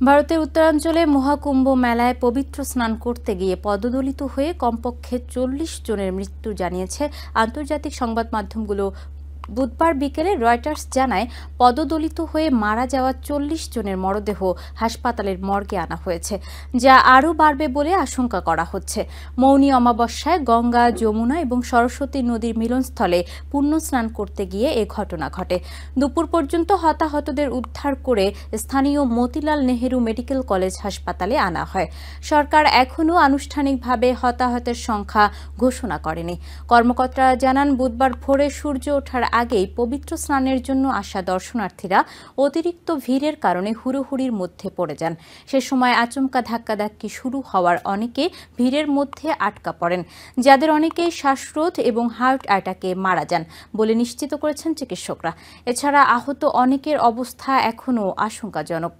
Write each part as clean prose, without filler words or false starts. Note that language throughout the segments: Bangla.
ভারতের উত্তরাঞ্চলে মহাকুম্ভ মেলায় পবিত্র স্নান করতে গিয়ে পদদলিত হয়ে কমপক্ষে ৪০ জনের মৃত্যু জানিয়েছে আন্তর্জাতিক সংবাদ মাধ্যমগুলো। বুধবার বিকেলে রয়টার্স জানায়, পদদলিত হয়ে মারা যাওয়া ৪০ জনের মরদেহ হাসপাতালের মর্গে আনা হয়েছে, যা আরও বাড়বে বলে আশঙ্কা করা হচ্ছে। মৌনী অমাবস্যায় গঙ্গা, যমুনা এবং সরস্বতী নদীর মিলনস্থলে পুণ্য স্নান করতে গিয়ে এ ঘটনা ঘটে। দুপুর পর্যন্ত হতাহতদের উদ্ধার করে স্থানীয় মতিলাল নেহেরু মেডিকেল কলেজ হাসপাতালে আনা হয়। সরকার এখনও আনুষ্ঠানিকভাবে হতাহতের সংখ্যা ঘোষণা করেনি। কর্মকর্তারা জানান, বুধবার ভোরে সূর্য ওঠার আগেই পবিত্র স্নানের জন্য আসা দর্শনার্থীরা অতিরিক্ত ভিড়ের কারণে হুড়োহুড়ির মধ্যে পড়ে যান। সে সময় আচমকা ধাক্কাধাক্কি শুরু হওয়ার অনেকে ভিড়ের মধ্যে আটকা পড়েন, যাদের অনেকেই শ্বাসরোধ এবং হার্ট অ্যাটাকে মারা যান বলে নিশ্চিত করেছেন চিকিৎসকরা। এছাড়া আহত অনেকের অবস্থা এখনও আশঙ্কাজনক।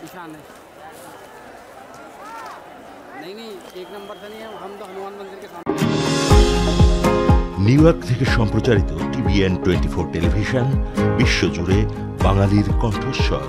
निशान है नहीं एक नंबर से नहीं है, हम तो हनुमान मंदिर के सामने। নিউ ইয়র্ক থেকে সম্প্রচারিত TVN 24 টেলিভিশন বিশ্বজুড়ে বাঙালির কণ্ঠস্বর।